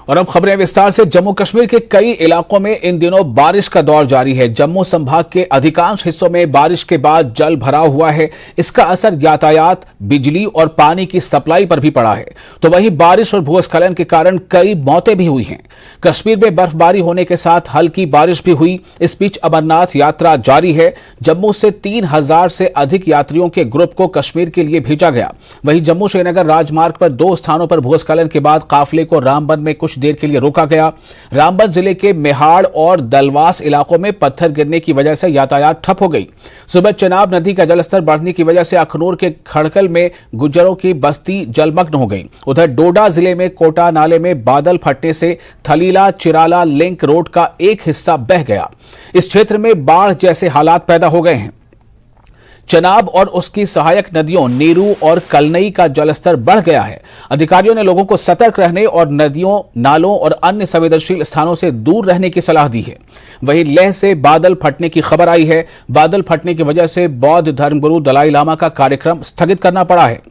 और अब खबरें विस्तार से। जम्मू कश्मीर के कई इलाकों में इन दिनों बारिश का दौर जारी है। जम्मू संभाग के अधिकांश हिस्सों में बारिश के बाद जल भराव हुआ है। इसका असर यातायात, बिजली और पानी की सप्लाई पर भी पड़ा है। तो वहीं बारिश और भूस्खलन के कारण कई मौतें भी हुई हैं। कश्मीर में बर्फबारी होने के साथ हल्की बारिश भी हुई। इस बीच अमरनाथ यात्रा जारी है। जम्मू से 3000 से अधिक यात्रियों के ग्रुप को कश्मीर के लिए भेजा गया। वहीं जम्मू श्रीनगर राजमार्ग पर 2 स्थानों पर भूस्खलन के बाद काफिले को रामबन में कुछ देर के लिए रोका गया। रामबन जिले के मेहाड़ और दलवास इलाकों में पत्थर गिरने की वजह से यातायात ठप हो गई। सुबह चनाब नदी का जलस्तर बढ़ने की वजह से अखनूर के खड़कल में गुज्जरों की बस्ती जलमग्न हो गई। उधर डोडा जिले में कोटा नाले में बादल फटने से थलीला चिराला लिंक रोड का एक हिस्सा बह गया। इस क्षेत्र में बाढ़ जैसे हालात पैदा हो गए हैं। चनाब और उसकी सहायक नदियों नीरू और कलनई का जलस्तर बढ़ गया है। अधिकारियों ने लोगों को सतर्क रहने और नदियों, नालों और अन्य संवेदनशील स्थानों से दूर रहने की सलाह दी है। वहीं लेह से बादल फटने की खबर आई है। बादल फटने की वजह से बौद्ध धर्मगुरु दलाई लामा का कार्यक्रम स्थगित करना पड़ा है।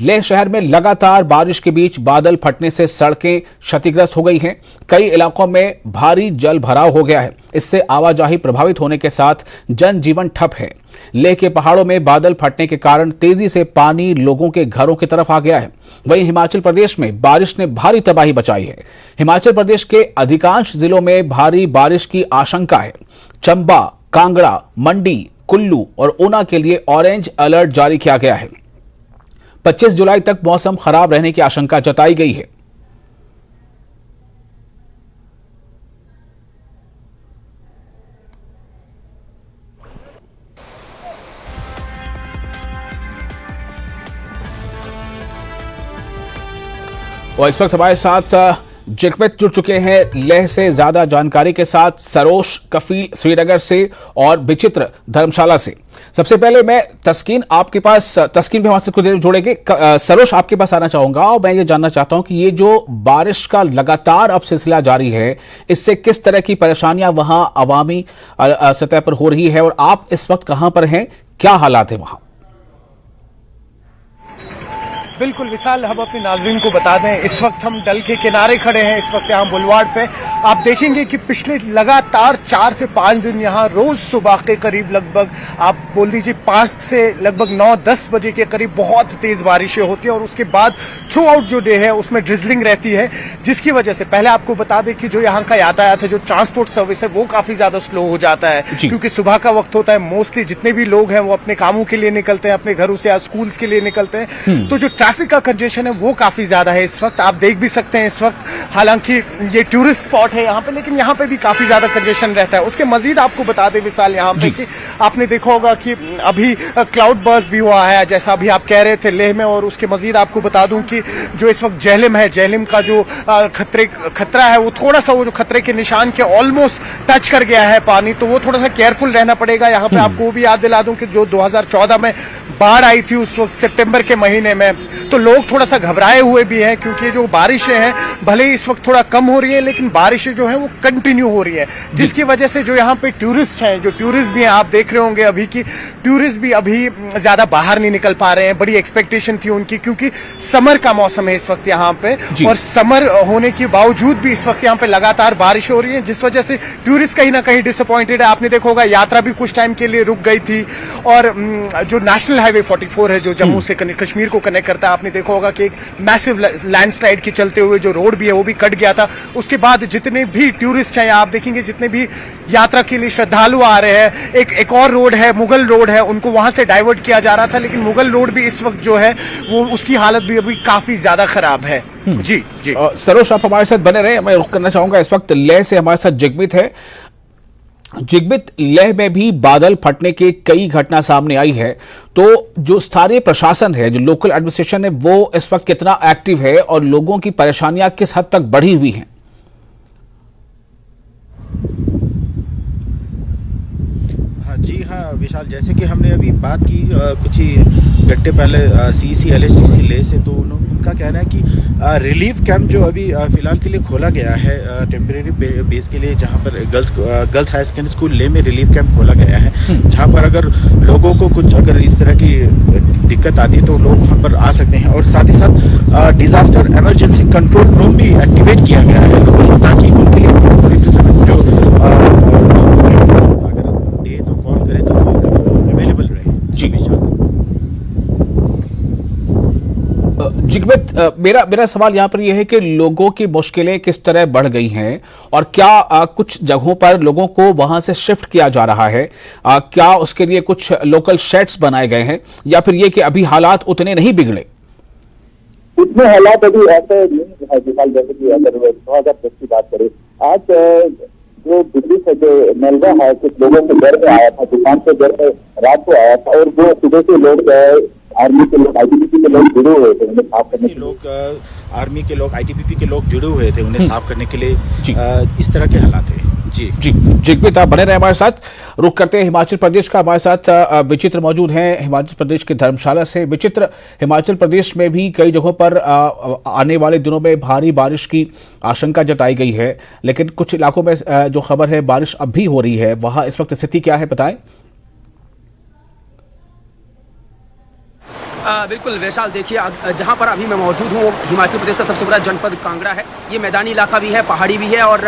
लेह शहर में लगातार बारिश के बीच बादल फटने से सड़कें क्षतिग्रस्त हो गई हैं। कई इलाकों में भारी जल भराव हो गया है। इससे आवाजाही प्रभावित होने के साथ जनजीवन ठप है। लेह के पहाड़ों में बादल फटने के कारण तेजी से पानी लोगों के घरों की तरफ आ गया है। वहीं हिमाचल प्रदेश में बारिश ने भारी तबाही मचाई है। हिमाचल प्रदेश के अधिकांश जिलों में भारी बारिश की आशंका है। चंबा, कांगड़ा, मंडी, कुल्लू और ऊना के लिए ऑरेंज अलर्ट जारी किया गया है। 25 जुलाई तक मौसम खराब रहने की आशंका जताई गई है। और इस वक्त हमारे साथ जिगमित जुड़ चुके हैं लेह से ज्यादा जानकारी के साथ सरोश कफील श्रीनगर से और विचित्र धर्मशाला से। सबसे पहले मैं तस्कीन भी हमारे से कुछ देर जुड़ेंगे। सरोश, आपके पास आना चाहूंगा और मैं ये जानना चाहता हूं कि ये जो बारिश का लगातार अब सिलसिला जारी है, इससे किस तरह की परेशानियां वहां अवामी सतह पर हो रही है और आप इस वक्त कहां पर हैं, क्या हालात है वहां? बिल्कुल विशाल, हम अपने नाजरीन को बता दें, इस वक्त हम डल के किनारे खड़े हैं। इस वक्त यहाँ बुलवार्ड पे आप देखेंगे कि पिछले लगातार 4 से 5 दिन यहाँ रोज सुबह के करीब लगभग आप बोल दीजिए 5 से लगभग 9-10 बजे के करीब बहुत तेज बारिशें होती हैं और उसके बाद थ्रू आउट जो डे है उसमें ड्रिजलिंग रहती है, जिसकी वजह से पहले आपको बता दें कि जो यहाँ का यातायात है, जो ट्रांसपोर्ट सर्विस है, वो काफी ज्यादा स्लो हो जाता है क्योंकि सुबह का वक्त होता है। मोस्टली जितने भी लोग हैं वो अपने कामों के लिए निकलते हैं, अपने घरों से या स्कूल्स के लिए निकलते हैं। तो जो ट्रैफिक का कंजेशन है वो काफी ज्यादा है इस वक्त। आप देख भी सकते हैं इस वक्त, हालांकि ये टूरिस्ट स्पॉट है यहाँ पे, लेकिन यहाँ पे भी काफी ज्यादा कंजेशन रहता है। उसके मजीद आपको बता दें विशाल, यहाँ पे कि आपने देखा होगा कि अभी क्लाउड बर्स्ट भी हुआ है, जैसा अभी आप कह रहे थे लेह में। और उसके मजीद आपको बता दूं कि जो इस वक्त जेहलिम है, जेहलिम का जो खतरा है वो थोड़ा सा, वो जो खतरे के निशान के ऑलमोस्ट टच कर गया है पानी, तो वो थोड़ा सा केयरफुल रहना पड़ेगा यहाँ पे। आपको वो भी याद दिला दूं कि जो 2014 में बाढ़ आई थी उस वक्त सितंबर के महीने में, तो लोग थोड़ा सा घबराए हुए भी हैं क्योंकि जो बारिशें हैं भले ही इस वक्त थोड़ा कम हो रही है, लेकिन बारिशें जो हैं वो कंटिन्यू हो रही है, जिसकी वजह से जो यहाँ पे टूरिस्ट हैं, जो टूरिस्ट भी हैं, आप देख रहे होंगे अभी की टूरिस्ट भी अभी ज्यादा बाहर नहीं निकल पा रहे हैं। बड़ी एक्सपेक्टेशन थी उनकी क्योंकि समर का मौसम है इस वक्त यहाँ पे, और समर होने के बावजूद भी इस वक्त यहाँ पे लगातार बारिश हो रही है, जिस वजह से टूरिस्ट कहीं ना कहीं डिसअपॉइंटेड है। आपने देखा होगा यात्रा भी कुछ टाइम के लिए रुक गई थी। और जो नेशनल हाईवे 44 है जो जम्मू से कश्मीर को कनेक्ट करता है, आपने देखा होगा कि एक मैसिव लैंडस्लाइड के चलते हुए जो रोड भी है वो भी कट गया था। उसके बाद जितने भी टूरिस्ट हैं, आप देखेंगे जितने भी यात्रा के लिए श्रद्धालु आ रहे हैं, एक और रोड है, मुगल रोड है, उनको वहां से डाइवर्ट किया जा रहा था, लेकिन मुगल रोड भी इस वक्त जो है वो उसकी हालत भी अभी काफी ज्यादा खराब है। जी सरोज, आप हमारे साथ बने रहे। मैं रुक करना चाहूंगा, इस वक्त लेह से हमारे साथ जिगमित है। जिगमित, लेह में भी बादल फटने की कई घटना सामने आई है, तो जो स्थानीय प्रशासन है, जो लोकल एडमिनिस्ट्रेशन है, वो इस वक्त कितना एक्टिव है और लोगों की परेशानियां किस हद तक बढ़ी हुई हैं? जी हाँ विशाल, जैसे कि हमने अभी बात की कुछ ही घंटे पहले CEC LHDC लेह से, तो उन्होंने उनका कहना है कि रिलीफ कैंप जो अभी फ़िलहाल के लिए खोला गया है टेम्परेरी बेस के लिए, जहाँ पर गर्ल्स हायर सेकेंडरी स्कूल ले में रिलीफ कैंप खोला गया है, जहाँ पर अगर लोगों को कुछ अगर इस तरह की दिक्कत आती है तो लोग वहाँ पर आ सकते हैं। और साथ ही साथ डिज़ास्टर इमरजेंसी कंट्रोल रूम भी एक्टिवेट किया गया है लोगों को, ताकि उनके लिए 24/7 जो अगर दे तो कॉल करें तो वो अवेलेबल रहे। जी जिगमित, मेरा सवाल यहाँ पर यह है कि लोगों की मुश्किलें किस तरह बढ़ गई हैं और क्या कुछ जगहों पर लोगों को वहां से शिफ्ट किया जा रहा है? क्या उसके लिए कुछ लोकल शेड्स बनाए गए हैं या फिर ये कि अभी हालात उतने नहीं बिगड़े? इतने हालात अभी ऐसे नहीं है फिलहाल, जैसे कि अगर 2010 की बात करें, आज जो दिल्ली से जो मलबा है कुछ लोगों के घर में आया था, दुकान से घर में रात को आया था, और वो सुबह से लोग आर्मी के लोग, आईटीबीपी के लोग जुड़े हुए थे उन्हें साफ करने के लिए। आर्मी के लोग, आईटीबीपी के लोग जुड़े हुए थे उन्हें साफ करने के लिए। इस तरह के हालात है। जी जिगमित, आप बने रहे हमारे साथ। रुख करते हैं हिमाचल प्रदेश का। हमारे साथ विचित्र मौजूद हैं हिमाचल प्रदेश के धर्मशाला से। विचित्र, हिमाचल प्रदेश में भी कई जगहों पर आने वाले दिनों में भारी बारिश की आशंका जताई गई है, लेकिन कुछ इलाकों में जो खबर है बारिश अब भी हो रही है, वहां इस वक्त स्थिति क्या है, बताएं। बिल्कुल वैशाल, देखिए जहाँ पर अभी मैं मौजूद हूँ वो हिमाचल प्रदेश का सबसे बड़ा जनपद कांगड़ा है। ये मैदानी इलाका भी है, पहाड़ी भी है और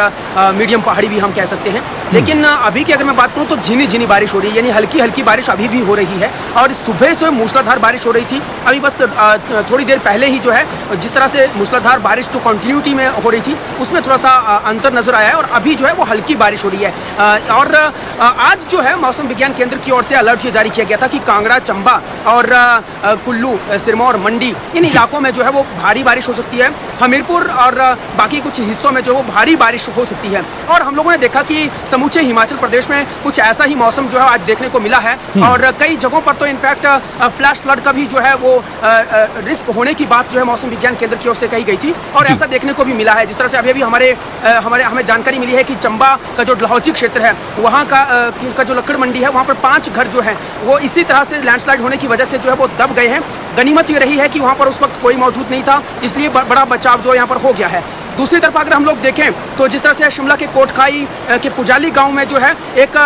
मीडियम पहाड़ी भी हम कह सकते हैं। लेकिन अभी की अगर मैं बात करूँ तो झिनी झिनी बारिश हो रही है, यानी हल्की हल्की बारिश अभी भी हो रही है। और सुबह से मूसलाधार बारिश हो रही थी, अभी बस थोड़ी देर पहले ही जो है जिस तरह से मूसलाधार बारिश जो कंटिन्यूटी में हो रही थी उसमें थोड़ा सा अंतर नजर आया है और अभी जो है वो हल्की बारिश हो रही है। और आज जो है मौसम विज्ञान केंद्र की ओर से अलर्ट ये जारी किया गया था कि कांगड़ा, चंबा और कुल्लू, सिरमौर, मंडी इन इलाकों में जो है वो भारी बारिश हो सकती है। हमीरपुर और बाकी कुछ हिस्सों में जो वो भारी बारिश हो सकती है। और हम लोगों ने देखा कि समूचे हिमाचल प्रदेश में कुछ ऐसा ही मौसम जो है आज देखने को मिला है। और कई जगहों पर तो इनफैक्ट फ्लैश फ्लड का भी जो है वो रिस्क होने की बात जो है मौसम विज्ञान केंद्र की ओर से कही गई थी और ऐसा देखने को भी मिला है। जिस तरह से अभी हमें जानकारी मिली है कि चंबा का जो डलहौजी क्षेत्र है वहाँ का जो लक्कड़ मंडी है वहाँ पर 5 घर जो है वो इसी तरह से लैंडस्लाइड होने की वजह से जो है वो दब गए हैं। गनीमत ये रही है कि वहाँ पर उस वक्त कोई मौजूद नहीं था, इसलिए बड़ा बचाव जो यहाँ पर हो गया है। दूसरी तरफ अगर हम लोग देखें तो जिस तरह से शिमला के कोटखाई के पुजाली गांव में जो है एक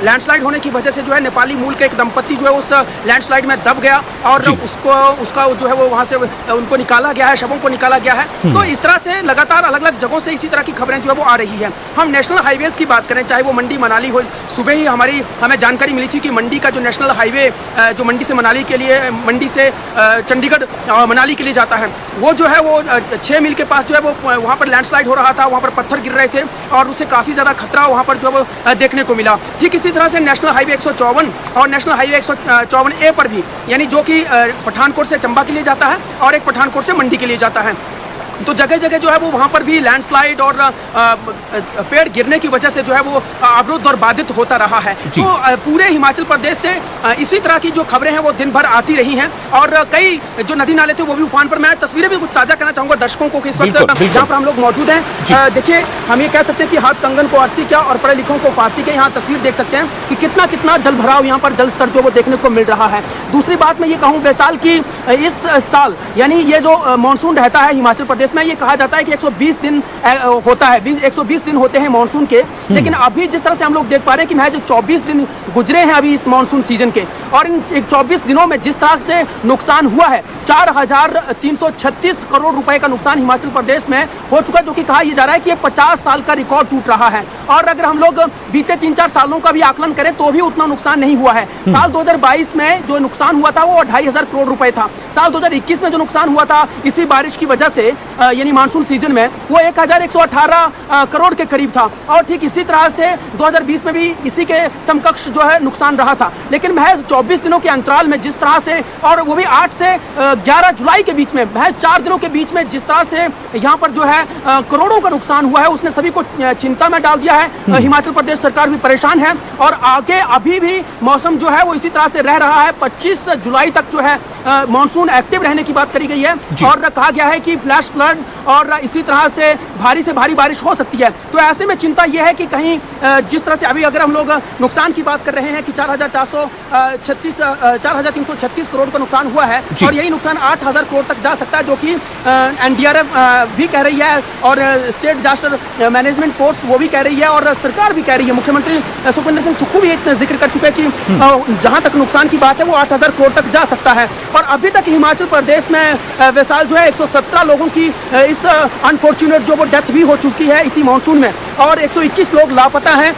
लैंडस्लाइड होने की वजह से जो है नेपाली मूल के एक दंपत्ति जो है उस लैंडस्लाइड में दब गया और उसका जो है वो वहां से उनको निकाला गया है, शवों को निकाला गया है। तो इस तरह से लगातार अलग अलग जगहों से इसी तरह की खबरें जो है वो आ रही है। हम नेशनल हाईवेज की बात करें, चाहे वो मंडी मनाली हो, सुबह ही हमें जानकारी मिली थी कि मंडी का जो नेशनल हाईवे जो मंडी से मनाली के लिए, मंडी से चंडीगढ़ मनाली के लिए जाता है, वो जो है वो 6 मील के पास जो है वो वहाँ पर लैंडस्लाइड हो रहा था, वहाँ पर पत्थर गिर रहे थे और उससे काफ़ी ज़्यादा खतरा वहाँ पर जो है वो देखने को मिला। ठीक इसी तरह से नेशनल हाईवे 154 और नेशनल हाईवे 154A पर भी, यानी जो कि पठानकोट से चंबा के लिए जाता है और एक पठानकोट से मंडी के लिए जाता है, तो जगह जगह जो है वो वहाँ पर भी लैंडस्लाइड और पेड़ गिरने की वजह से जो है वो अवरुद्ध और बाधित होता रहा है। तो पूरे हिमाचल प्रदेश से इसी तरह की जो खबरें हैं वो दिन भर आती रही हैं और कई जो नदी नाले थे वो भी उफान पर। मैं तस्वीरें भी कुछ साझा करना चाहूंगा दर्शकों को कि इस वक्त जहाँ पर हम लोग मौजूद हैं, देखिए हम ये कह सकते हैं कि हाथ कंगन को अरसी क्या और पढ़े लिखों को फारसी क्या। यहाँ तस्वीर देख सकते हैं कि कितना जल भराव यहाँ पर जल स्तर जो वो देखने को मिल रहा है। दूसरी बात मैं ये कहूँ वैशाल की, इस साल यानी ये जो मानसून रहता है हिमाचल प्रदेश में, ये कहा जाता है कि 120 दिन होता है, 120 दिन होते हैं मानसून के। लेकिन अभी जिस तरह से हम लोग देख पा रहे हैं कि महज 24 दिन गुजरे हैं अभी इस मानसून सीजन के, और इन 24 दिनों में जिस तरह से नुकसान हुआ है, 4,336 करोड़ रुपए का नुकसान हिमाचल प्रदेश में हो चुका, जो कि कहा यह जा रहा है कि 50 साल का रिकॉर्ड टूट रहा है। और अगर हम लोग बीते 3-4 सालों का भी आकलन करें तो भी उतना नुकसान नहीं हुआ है। साल 2022 में जो नुकसान हुआ था वो 2,500 करोड़ रुपए था। साल 2021 में जो नुकसान हुआ था इसी बारिश की वजह से, यानी मानसून सीजन में, वो 1,118 करोड़ के करीब था। और ठीक इसी तरह से 2020 में भी इसी के समकक्ष जो है नुकसान रहा था। लेकिन महज 24 दिनों के अंतराल में जिस तरह से, और वो भी 8 से 11 जुलाई के बीच में, महज 4 दिनों के बीच में जिस तरह से यहाँ पर जो है करोड़ों का नुकसान हुआ है, उसने सभी को चिंता में डाल दिया है। हिमाचल प्रदेश सरकार भी परेशान है और आगे अभी भी मौसम जो है वो इसी तरह से रह रहा है। 25 जुलाई तक जो है मानसून एक्टिव रहने की बात करी गई है और कहा गया है कि फ्लैश फ्लड और इसी तरह से भारी बारिश हो सकती है। तो ऐसे में चिंता यह है कि कहीं जिस तरह से अभी अगर हम लोग नुकसान की बात कर रहे हैं कि 4,336 करोड़ का नुकसान हुआ है और यही नुकसान 8,000 करोड़ तक जा सकता है, जो कि एनडीआरएफ भी कह रही है और स्टेट डिजास्टर मैनेजमेंट फोर्स वो भी कह रही है और सरकार भी कह रही है। मुख्यमंत्री सुखविंदर सिंह सुक्खू भी इतना जिक्र कर चुके हैं कि जहां तक नुकसान की बात है वो 8,000 करोड़ तक जा सकता है। और अभी तक हिमाचल प्रदेश में वैसाल जो है 117 लोगों की इस अनफॉर्चुनेट जो वो डेथ भी हो चुकी है इसी मानसून में और 121 लोग लापता हैं,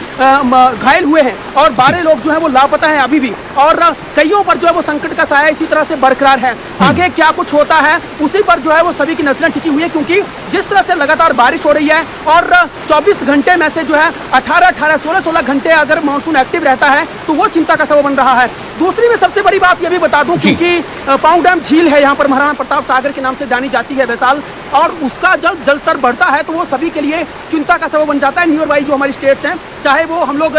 घायल हुए हैं और 12 लोग जो है वो लापता हैं अभी भी और कईयों पर जो है वो संकट का साया इसी तरह से बरकरार है। आगे क्या कुछ होता है उसी पर जो है वो सभी की नजरें टिकी हुई है, क्योंकि जिस तरह से लगातार बारिश हो रही है और 24 घंटे में से जो है 16 घंटे अगर मानसून एक्टिव रहता है तो वो चिंता का सबब बन रहा है। दूसरी में सबसे बड़ी बात ये भी बता दूं, क्योंकि पांव डैम झील है यहाँ पर महाराणा प्रताप सागर के नाम से जानी जाती है वैसाल, और उसका जल स्तर बढ़ता है तो वो सभी के लिए चिंता का सबब बन जाता है। नियर बाई जो हमारी स्टेट्स हैं, चाहे वो हम लोग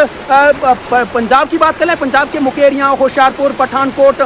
पंजाब की बात कर लें, पंजाब के मुकेरियां, होशियारपुर, पठानकोट,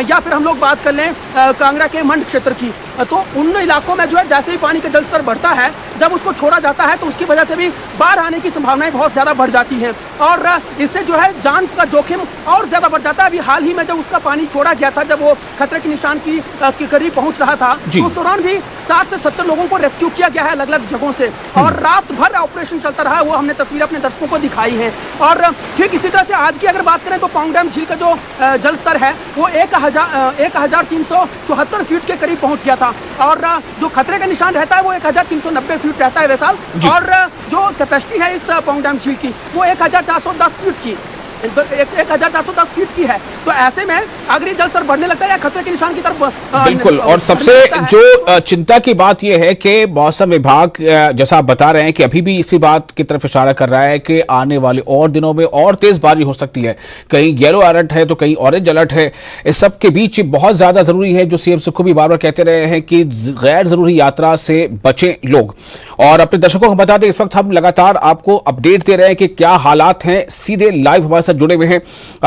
या फिर हम लोग बात कर लें कांगड़ा के मंड क्षेत्र की, तो उन इलाकों में जो है जैसे ही पानी का जल स्तर बढ़ता है, जब उसको छोड़ा जाता है तो उसकी वजह से भी बाढ़ आने की संभावनाएं बहुत ज्यादा बढ़ जाती हैं और इससे जो है जान का जोखिम और ज्यादा बढ़ जाता है। अभी हाल ही में जब उसका पानी छोड़ा गया था, जब वो खतरे के निशान की करीब पहुंच रहा था, तो उस दौरान भी 60 से 70 लोगों को रेस्क्यू किया गया है अलग अलग जगहों से और रात भर ऑपरेशन चलता रहा। वो हमने तस्वीर अपने दर्शकों को दिखाई है। और ठीक इसी तरह से आज की अगर बात करें तो पांव डैम झील का जो जल स्तर है वो 1374 फीट के करीब पहुंच गया था और जो खतरे का निशान रहता है वो 1390 फीट रहता है वैसाल, और जो कैपेसिटी है इस पांव डैम झील की वो 1410 फीट की 1410 फीट की है। तो ऐसे में अगर ये जल स्तर बढ़ने लगता है या खतरे के निशान की तरफ बिल्कुल, और सबसे जो चिंता की बात यह है कि मौसम विभाग जैसा आप बता रहे हैं कि अभी भी इसी बात की तरफ इशारा कर रहा है कि आने वाले और दिनों में और तेज बारिश हो सकती है। कहीं येलो अलर्ट है तो कहीं ऑरेंज अलर्ट है। इस सब के बीच बहुत ज्यादा जरूरी है, जो सीएम सुक्खू भी बार बार कहते रहे हैं, कि गैर जरूरी यात्रा से बचें लोग। और अपने दर्शकों को बता दें, इस वक्त हम लगातार आपको अपडेट दे रहे हैं कि क्या हालात हैं। सीधे लाइव हमारे साथ जुड़े हुए हैं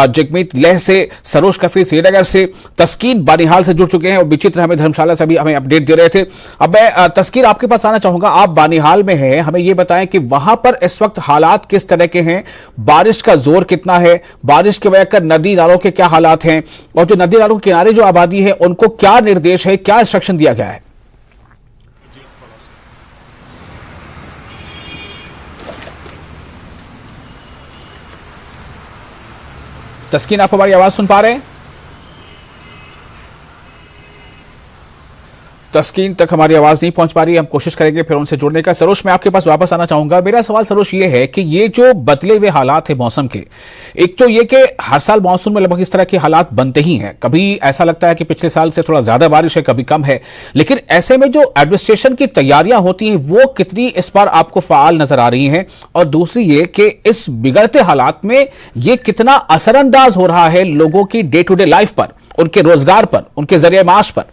जगमीत लेह से, सरोज कफी श्रीनगर से, तस्कीन बानिहाल से जुड़ चुके हैं और विचित्र हमें धर्मशाला से भी हमें अपडेट दे रहे थे। अब मैं तस्कीन आपके पास आना चाहूंगा, आप बानिहाल में हैं, हमें यह बताएं कि वहां पर इस वक्त हालात किस तरह के हैं, बारिश का जोर कितना है, बारिश की वजह कर नदी नालों के क्या हालात हैं, और जो नदी नालों के किनारे जो आबादी है उनको क्या निर्देश है, क्या इंस्ट्रक्शन दिया गया है। तस्कीन, आप हमारी आवाज सुन पा रहे हैं? तस्कीन तक हमारी आवाज नहीं पहुंच पा रही है, हम कोशिश करेंगे फिर उनसे जुड़ने का। सरोज, मैं आपके पास वापस आना चाहूंगा। मेरा सवाल सरोज ये है कि ये जो बदले हुए हालात है मौसम के, एक तो ये कि हर साल मानसून में लगभग इस तरह के हालात बनते ही हैं, कभी ऐसा लगता है कि पिछले साल से थोड़ा ज्यादा बारिश है, कभी कम है, लेकिन ऐसे में जो एडमिनिस्ट्रेशन की तैयारियां होती हैं वो कितनी इस बार आपको फाल नजर आ रही हैं, और दूसरी ये कि इस बिगड़ते हालात में ये कितना असरअंदाज हो रहा है लोगों की डे टू डे लाइफ पर, उनके रोजगार पर, उनके जरिए माश पर।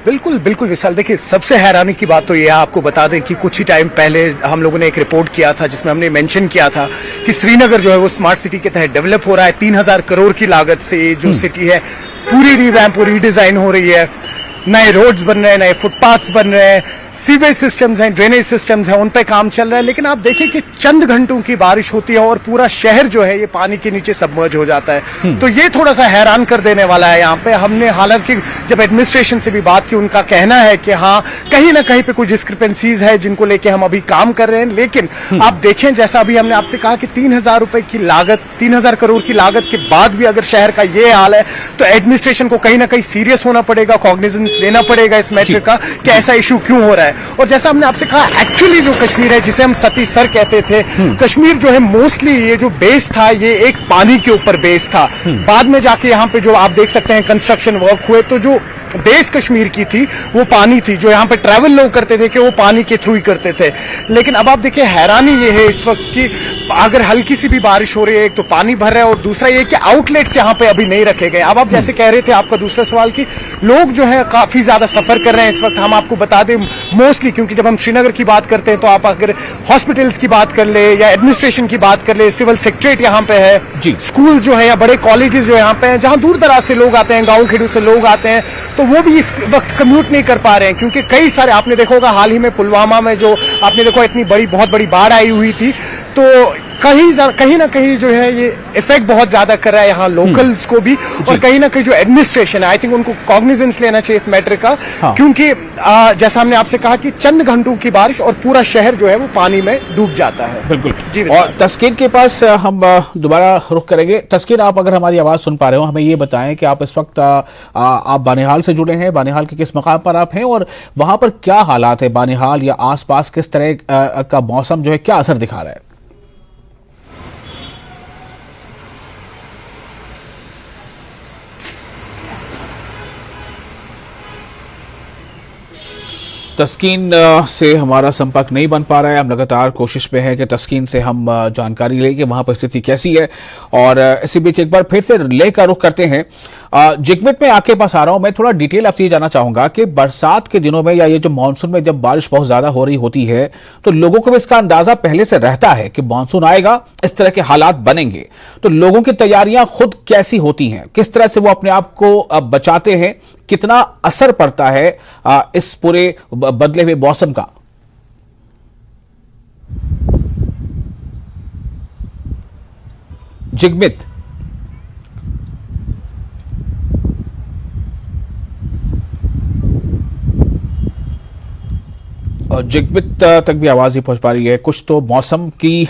बिल्कुल बिल्कुल विशाल, देखिए सबसे हैरानी की बात तो ये है, आपको बता दें कि कुछ ही टाइम पहले हम लोगों ने एक रिपोर्ट किया था जिसमें हमने मेंशन किया था कि श्रीनगर जो है वो स्मार्ट सिटी के तहत डेवलप हो रहा है। 3000 करोड़ की लागत से जो सिटी है पूरी रिवैम्प और रीडिजाइन हो रही है, नए रोड्स बन रहे हैं, नए फुटपाथ्स बन रहे हैं, सीवेज सिस्टम्स हैं, ड्रेनेज सिस्टम्स हैं, उन पे काम चल रहा है। लेकिन आप देखें कि चंद घंटों की बारिश होती है और पूरा शहर जो है ये पानी के नीचे सबमर्ज हो जाता है। तो ये थोड़ा सा हैरान कर देने वाला है। यहाँ पे हमने हालांकि जब एडमिनिस्ट्रेशन से भी बात की, उनका कहना है कि हाँ कहीं ना कहीं पे कुछ डिस्क्रिपेंसीज है जिनको लेके हम अभी काम कर रहे हैं। लेकिन आप देखें, जैसा अभी हमने आपसे कहा कि 3000 रुपए की लागत, 3000 करोड़ की लागत के बाद भी अगर शहर का ये हाल है तो एडमिनिस्ट्रेशन को कहीं ना कहीं सीरियस होना पड़ेगा, कॉग्निजेंस लेना पड़ेगा इस मैटर का कि ऐसा इशू क्यों हो रहा है। और जैसा हमने आपसे कहा, एक्चुअली जो कश्मीर है जिसे हम सती सर कहते थे, कश्मीर जो है मोस्टली ये जो बेस था ये एक पानी के ऊपर बेस था। बाद में जाके यहाँ पे जो आप देख सकते हैं कंस्ट्रक्शन वर्क हुए, तो जो बेस कश्मीर की थी वो पानी थी, जो यहाँ पे ट्रैवल लोग करते थे कि वो पानी के थ्रू ही करते थे। लेकिन अब आप देखिए हैरानी ये है इस वक्त की, अगर हल्की सी भी बारिश हो रही है, एक तो पानी भर रहा है और दूसरा ये कि आउटलेट्स यहाँ पे अभी नहीं रखे गए। अब आप जैसे कह रहे थे आपका दूसरा सवाल कि लोग जो है काफी ज्यादा सफर कर रहे हैं इस वक्त। हम आपको बता दें मोस्टली, क्योंकि जब हम श्रीनगर की बात करते हैं तो आप अगर हॉस्पिटल्स की बात कर ले या एडमिनिस्ट्रेशन की बात कर ले, सिविल सेक्रेटरीट यहाँ पे है जी, स्कूल जो है या बड़े कॉलेजेस जो यहाँ पे हैं, जहाँ दूर दराज से लोग आते हैं, गाँव खेड़ू से लोग आते हैं, तो वो भी इस वक्त कम्यूट नहीं कर पा रहे हैं। क्योंकि कई सारे आपने देखा होगा हाल ही में पुलवामा में जो आपने देखो इतनी बहुत बड़ी बाढ़ आई हुई थी, तो कहीं ना कहीं जो है ये इफेक्ट बहुत ज्यादा कर रहा है यहाँ लोकल्स को भी, और कहीं ना कहीं जो एडमिनिस्ट्रेशन है आई थिंक उनको कॉग्निजेंस लेना चाहिए इस मैटर का। हाँ। क्योंकि जैसा हमने आपसे कहा कि चंद घंटों की बारिश और पूरा शहर जो है वो पानी में डूब जाता है। बिल्कुल जी। और तस्कीन के पास हम दोबारा रुख करेंगे। तस्कीन, आप अगर हमारी आवाज सुन पा रहे हो, हमें ये बताएं कि आप इस वक्त आप बानिहाल से जुड़े हैं, बानिहाल के किस मकाम पर आप हैं और वहां पर क्या हालात है, बानिहाल या आसपास किस तरह का मौसम जो है क्या असर दिखा रहा है? तस्कीन से हमारा संपर्क नहीं बन पा रहा है। हम लगातार कोशिश में है कि तस्कीन से हम जानकारी लें कि वहां पर स्थिति कैसी है। और इसी बीच एक बार फिर से लेह का रुख करते हैं। जिगमित में आपके पास आ रहा हूं मैं, थोड़ा डिटेल आपसे ये जानना चाहूंगा कि बरसात के दिनों में या ये जो मानसून में जब बारिश बहुत ज्यादा हो रही होती है तो लोगों को भी इसका अंदाजा पहले से रहता है कि मानसून आएगा, इस तरह के हालात बनेंगे, तो लोगों की तैयारियां खुद कैसी होती हैं, किस तरह से वो अपने आप को बचाते हैं, कितना असर पड़ता है इस पूरे बदले हुए मौसम का? जिगमित, जिगमित तक भी आवाज नहीं पहुंच पा रही है। कुछ तो मौसम की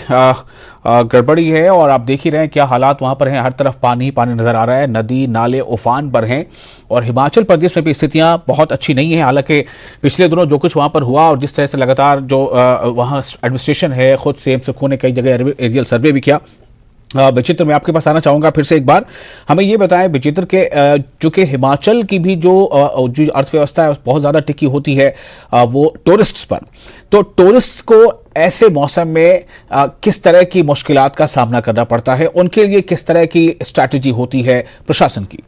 गड़बड़ी है और आप देख ही रहे हैं क्या हालात वहां पर हैं। हर तरफ पानी पानी नजर आ रहा है, नदी नाले उफान पर हैं और हिमाचल प्रदेश में भी स्थितियां बहुत अच्छी नहीं है। हालांकि पिछले दिनों जो कुछ वहां पर हुआ और जिस तरह से लगातार जो वहां एडमिनिस्ट्रेशन है, खुद सीएम सुखू ने कई जगह एरियल सर्वे भी किया। विचित्र, मैं आपके पास आना चाहूंगा फिर से एक बार, हमें ये बताएं विचित्र के चूंकि हिमाचल की भी जो अर्थव्यवस्था है बहुत ज़्यादा टिकी होती है वो टूरिस्ट्स पर, तो टूरिस्ट्स को ऐसे मौसम में किस तरह की मुश्किलात का सामना करना पड़ता है, उनके लिए किस तरह की स्ट्रैटेजी होती है प्रशासन की?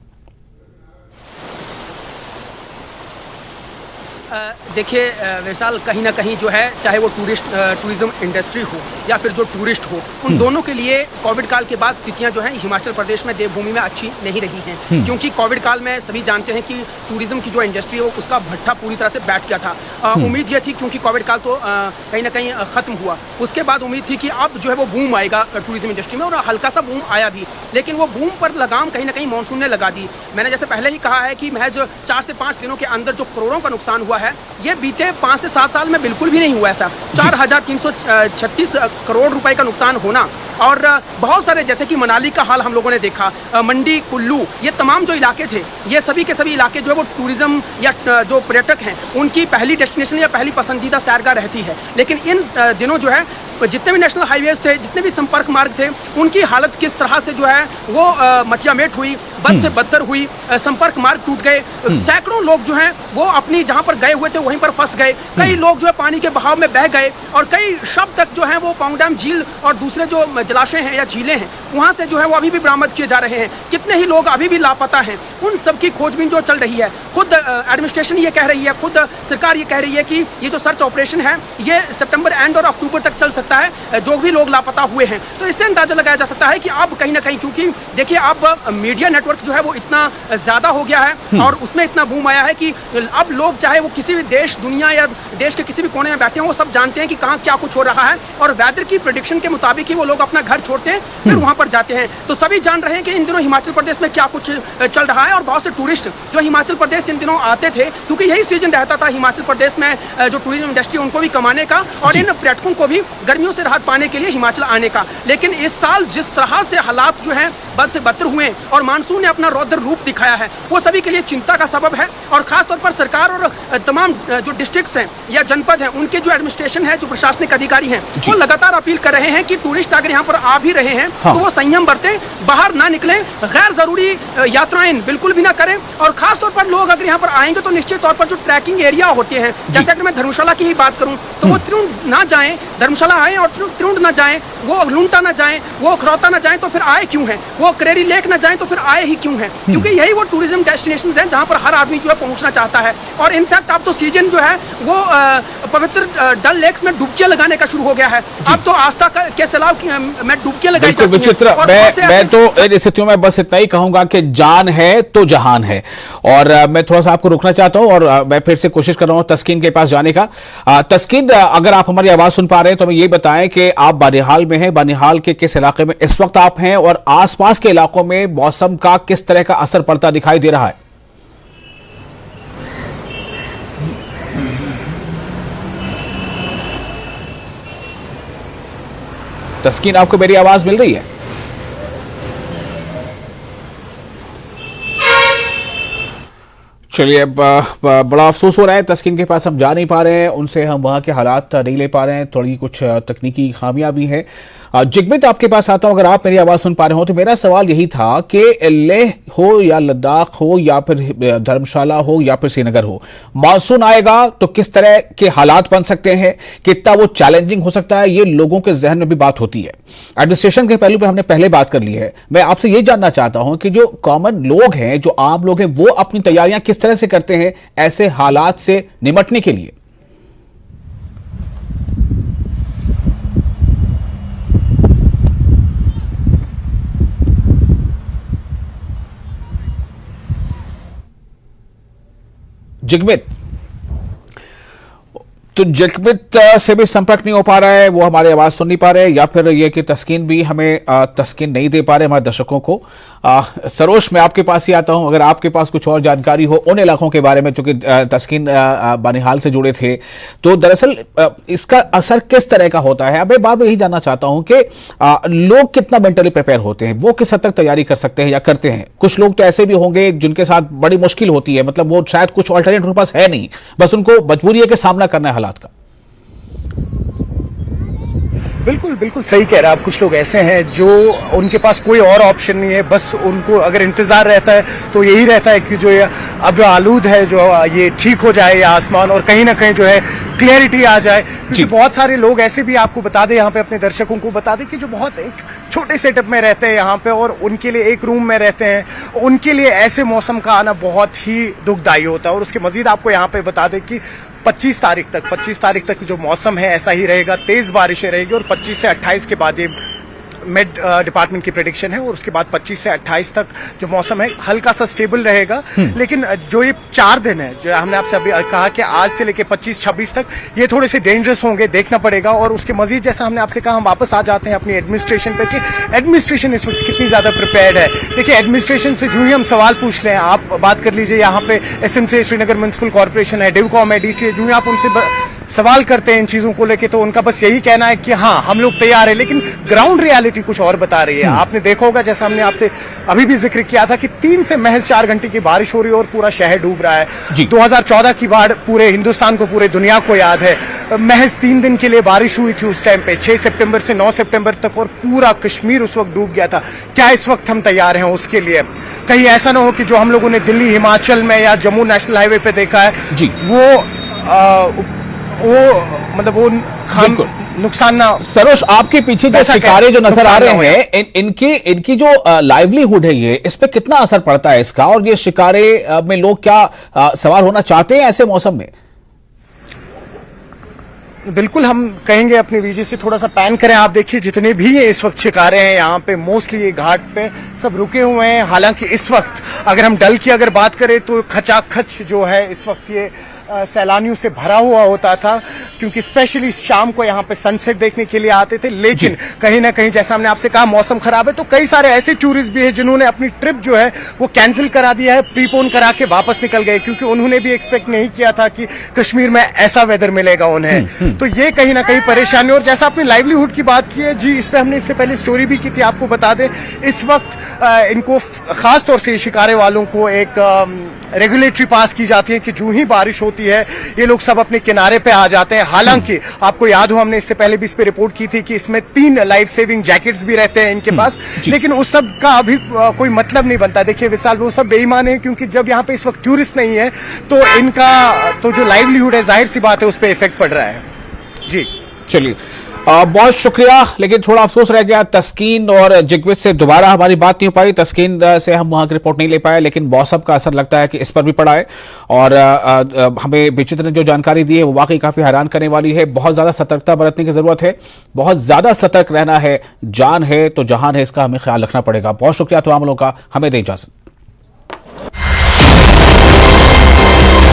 देखिए विशाल, कहीं ना कहीं जो है चाहे वो टूरिज्म इंडस्ट्री हो या फिर जो टूरिस्ट हो, उन दोनों के लिए कोविड काल के बाद स्थितियां जो हैं हिमाचल प्रदेश में देवभूमि में अच्छी नहीं रही हैं। क्योंकि कोविड काल में सभी जानते हैं कि टूरिज्म की जो इंडस्ट्री है वो उसका भट्ठा पूरी तरह से बैठ गया था। उम्मीद ये थी क्योंकि कोविड काल तो कहीं ना कहीं खत्म हुआ, उसके बाद उम्मीद थी कि अब जो है वो बूम आएगा टूरिज्म इंडस्ट्री में, और हल्का सा बूम आया भी। लेकिन वो बूम पर लगाम कहीं ना कहीं मानसून ने लगा दी। मैंने जैसे पहले ही कहा है कि महज 4 से 5 दिनों के अंदर जो करोड़ों का नुकसान हुआ है, ये बीते 5 से 7 साल में बिल्कुल भी नहीं हुआ ऐसा। 4,336 करोड़ रुपए का नुकसान होना, और बहुत सारे जैसे कि मनाली का हाल हम लोगों ने देखा, मंडी, कुल्लू, ये तमाम जो इलाके थे, ये सभी के सभी इलाके जो है वो टूरिज्म या जो पर्यटक हैं उनकी पहली डेस्टिनेशन या पहली पसंदीदा सैरगाह रहती है। लेकिन इन दिनों जो है जितने भी नेशनल हाईवेज थे, जितने भी संपर्क मार्ग थे, उनकी हालत किस तरह से जो है वो मटियामेट हुई, बद से बदतर हुई, संपर्क मार्ग टूट गए। सैकड़ों लोग जो हैं वो अपनी जहां पर गए हुए थे वहीं पर फंस गए। कई लोग जो है पानी के बहाव में बह गए, और कई शव तक जो है वो पांग डैम झील और दूसरे जो जलाशय हैं या झीलें हैं वहां से जो है वो अभी भी बरामद किए जा रहे हैं। कितने ही लोग अभी भी लापता हैं, उन सब की खोजबीन जो चल रही है। खुद एडमिनिस्ट्रेशन ये कह रही है, खुद सरकार ये कह रही है कि ये जो सर्च ऑपरेशन है ये सितंबर एंड और अक्टूबर तक चल सकता है, जो भी लोग लापता हुए हैं। तो इससे अंदाजा लगाया जा सकता है कि अब कहीं ना कहीं, क्योंकि देखिए अब मीडिया नेटवर्क जो है वो इतना ज्यादा हो गया है और उसमें इतना बूम आया है कि अब लोग चाहे वो किसी भी देश, दुनिया या देश के किसी भी कोने में बैठे हैं, वो सब जानते हैं कि कहाँ क्या कुछ हो रहा है, और वेदर की प्रेडिक्शन के मुताबिक ही वो लोग अपना घर छोड़ते हैं फिर वहां पर जाते हैं। तो सभी जान रहे हैं कि इन दिनों हिमाचल प्रदेश में क्या कुछ चल रहा है, और बहुत से टूरिस्ट जो हिमाचल प्रदेश इन दिनों आते थे, क्योंकि यही सीजन रहता था हिमाचल प्रदेश में जो टूरिज्म इंडस्ट्री उनको भी कमाने का और इन पर्यटकों को भी गर्मियों से राहत पाने के लिए हिमाचल आने का। लेकिन इस साल जिस तरह से हालात जो हैं बद से बदतर हुए और मानसून ने अपना रौद्र रूप दिखाया है, वो सभी के लिए चिंता का सबब है। और खासतौर पर सरकार और तमाम जो डिस्ट्रिक्ट्स हैं या जनपद हैं, उनके जो एडमिनिस्ट्रेशन है, जो प्रशासनिक अधिकारी हैं, वो लगातार अपील कर रहे हैं कि टूरिस्ट अगर यहाँ पर आ भी रहे हैं तो वो संयम बरतें, बाहर ना निकलें, गैर जरूरी यात्राएं बिल्कुल भी ना करें। और खास तौर पर लोग अगर यहाँ पर आएंगे तो निश्चित तौर पर जो ट्रैकिंग एरिया होते हैं, जैसे अगर मैं धर्मशाला की ही बात करूं तो वो त्रिउंड ना जाएं, धर्मशाला आए और त्रिउंड ना जाएं, वो लुंटा ना जाएं, वो खरौता ना जाएं, तो फिर आए क्यों हैं? वो करेरी लेक ना जाएं तो फिर आए ही क्यों हैं? क्योंकि यही वो टूरिज्म डेस्टिनेशंस हैं जहां पर हर आदमी जो है पहुंचना चाहता है। और इनफैक्ट अब तो सीजन जो है वो पवित्र डल लेक्स में डुबकियां लगाने का शुरू हो गया है। अब तो आस्था के सैलाब में डुबकियां लगाई जाती हैं। विचित्र, मैं तो इन स्थितियों में बस इतना ही कहूंगा कि जान है तो जहान है। और मैं थोड़ा सा आपको रोकना चाहता हूं और मैं फिर से कोशिश कर रहा हूं तस्कीन के पास जाने का। तस्कीन, अगर आप हमारी आवाज सुन पा रहे हैं तो हमें ये बताएं कि आप बानिहाल में हैं, बानिहाल के किस इलाके में इस वक्त आप हैं और आसपास के इलाकों में मौसम का किस तरह का असर पड़ता दिखाई दे रहा है? तस्कीन, आपको मेरी आवाज मिल रही है? चलिए, बड़ा अफसोस हो रहा है, तस्कीन के पास हम जा नहीं पा रहे हैं, उनसे हम वहाँ के हालात नहीं ले पा रहे हैं, थोड़ी कुछ तकनीकी खामियां भी हैं। जिगमित, आपके पास आता हूं, अगर आप मेरी आवाज़ सुन पा रहे हो तो मेरा सवाल यही था कि लेह हो या लद्दाख हो या फिर धर्मशाला हो या फिर श्रीनगर हो, मानसून आएगा तो किस तरह के हालात बन सकते हैं, कितना वो चैलेंजिंग हो सकता है, ये लोगों के जहन में भी बात होती है। एडमिनिस्ट्रेशन के पहलू पे हमने पहले बात कर ली है। मैं आपसे ये जानना चाहता हूं कि जो कॉमन लोग हैं, जो आम लोग हैं, वो अपनी तैयारियां किस तरह से करते हैं ऐसे हालात से निपटने के लिए? जिगमित, तो जिगमित से भी संपर्क नहीं हो पा रहा है, वो हमारी आवाज सुन नहीं पा रहे, या फिर ये कि तस्कीन भी हमें तस्कीन नहीं दे पा रहे हमारे दर्शकों को। सरोज, मैं आपके पास ही आता हूं, अगर आपके पास कुछ और जानकारी हो उन इलाकों के बारे में, चूंकि तस्कीन बानिहाल से जुड़े थे, तो दरअसल इसका असर किस तरह का होता है। अब मैं बार बार यही जानना चाहता हूं कि लोग कितना मेंटली प्रिपेयर होते हैं, वो किस हद तक तैयारी कर सकते हैं या करते हैं। कुछ लोग तो ऐसे भी होंगे जिनके साथ बड़ी मुश्किल होती है, मतलब वो शायद कुछ ऑल्टरनेट उनके पास है नहीं, बस उनको मजबूरी है कि सामना करना है हालात का। बिल्कुल बिल्कुल सही कह रहे हैं आप। कुछ लोग ऐसे हैं जो उनके पास कोई और ऑप्शन नहीं है, बस उनको अगर इंतजार रहता है तो यही रहता है कि जो अब जो आलूद है जो ये ठीक हो जाए या आसमान, और कहीं ना कहीं जो है क्लियरिटी आ जाए। क्योंकि बहुत सारे लोग ऐसे भी, आपको बता दें यहाँ पे, अपने दर्शकों को बता दें कि जो बहुत एक छोटे सेटअप में रहते हैं यहाँ पे और उनके लिए एक रूम में रहते हैं, उनके लिए ऐसे मौसम का आना बहुत ही दुखदायी होता है। और उसके मजीद आपको यहाँ पे बता दें कि 25 तारीख तक जो मौसम है ऐसा ही रहेगा, तेज बारिशें रहेगी। और 25 से 28 के बाद ये मेड डिपार्टमेंट की प्रेडिक्शन है, और उसके बाद 25 से 28 तक जो मौसम है हल्का सा स्टेबल रहेगा। लेकिन जो ये 4 दिन है, जो हमने आपसे अभी कहा कि आज से लेके 25-26 तक, ये थोड़े से डेंजरस होंगे, देखना पड़ेगा। और उसके मजीद, जैसा हमने आपसे कहा, हम वापस आ जाते हैं अपनी एडमिनिस्ट्रेशन पे कि एडमिनिस्ट्रेशन इस वक्त कितनी ज्यादा प्रिपेयर्ड है। देखिए, एडमिनिस्ट्रेशन से जो ही हम सवाल पूछ लें, आप बात कर लीजिए यहाँ पे SMC श्रीनगर म्युनिसिपल कॉर्पोरेशन है, डिवकॉम है, DCA, जो ही आप उनसे सवाल करते हैं इन चीजों को लेके, तो उनका बस यही कहना है कि हाँ, हम लोग तैयार है। लेकिन ग्राउंड रियलिटी कुछ और बता रही है। आपने देखा होगा, जैसा हमने आपसे अभी भी जिक्र किया था, कि 3 से महज 4 घंटे की बारिश हो रही है और पूरा शहर डूब रहा है। 2014 की बाढ़ पूरे हिंदुस्तान को, पूरे दुनिया को याद है। महज 3 दिन के लिए बारिश हुई थी उस टाइम पे, 6 सितंबर से 9 सितंबर तक, और पूरा कश्मीर उस वक्त डूब गया था। क्या इस वक्त हम तैयार हैं उसके लिए? कहीं ऐसा ना हो कि जो हम लोगों ने दिल्ली, हिमाचल में या जम्मू नेशनल हाईवे पे देखा है, वो नुकसान ना। सरोज, आपके पीछे जो शिकारे जो नजर आ रहे हैं, इनकी जो लाइवलीहुड है, ये इस पे कितना असर पड़ता है इसका? और ये शिकारे में लोग क्या सवार होना चाहते हैं ऐसे मौसम में? बिल्कुल, हम कहेंगे अपनी विजय से थोड़ा सा पैन करें। आप देखिए, जितने भी ये इस वक्त शिकारे हैं यहाँ पे, मोस्टली ये घाट पे सब रुके हुए हैं। हालांकि इस वक्त अगर हम डल की अगर बात करें तो खचाखच जो है इस वक्त ये सैलानियों से भरा हुआ होता था, क्योंकि स्पेशली शाम को यहाँ पे सनसेट देखने के लिए आते थे। लेकिन कहीं ना कहीं, जैसा हमने आपसे कहा, मौसम खराब है, तो कई सारे ऐसे टूरिस्ट भी हैं जिन्होंने अपनी ट्रिप जो है वो कैंसिल करा दिया है, प्रीपोन करा के वापस निकल गए, क्योंकि उन्होंने भी एक्सपेक्ट नहीं किया था कि कश्मीर में ऐसा वेदर मिलेगा उन्हें। तो ये कहीं ना कहीं परेशानी। और जैसा आपने लाइवलीहुड की बात की है जी, इस पे हमने इससे पहले स्टोरी भी की थी, आपको बता दें। इस वक्त इनको खास तौर से शिकारे वालों को एक रेगुलेटरी पास की जाती है कि जो ही बारिश होती है ये लोग सब अपने किनारे पे आ जाते हैं। हालांकि आपको याद हो हमने इससे पहले भी इस पे रिपोर्ट की थी कि इसमें 3 लाइफ सेविंग जैकेट्स भी रहते हैं इनके पास, लेकिन उस सब का अभी कोई मतलब नहीं बनता। देखिए विशाल, वो सब बेईमान है, क्योंकि जब यहाँ पे इस वक्त टूरिस्ट नहीं है तो इनका तो जो लाइवलीहुड है, जाहिर सी बात है, उस पर इफेक्ट पड़ रहा है। जी चलिए, बहुत शुक्रिया। लेकिन थोड़ा अफसोस रह गया, तस्कीन और जिगवित से दोबारा हमारी बात नहीं हो पाई। तस्कीन से हम वहां की रिपोर्ट नहीं ले पाए, लेकिन मौसम का असर लगता है कि इस पर भी पड़ा है। और हमें विचित्र ने जो जानकारी दी है वो वाकई काफी हैरान करने वाली है। बहुत ज्यादा सतर्कता बरतने की जरूरत है, बहुत ज्यादा सतर्क रहना है। जान है तो जहान है, इसका हमें ख्याल रखना पड़ेगा। बहुत शुक्रिया तमाम लोगों का, हमें दे इजाजत।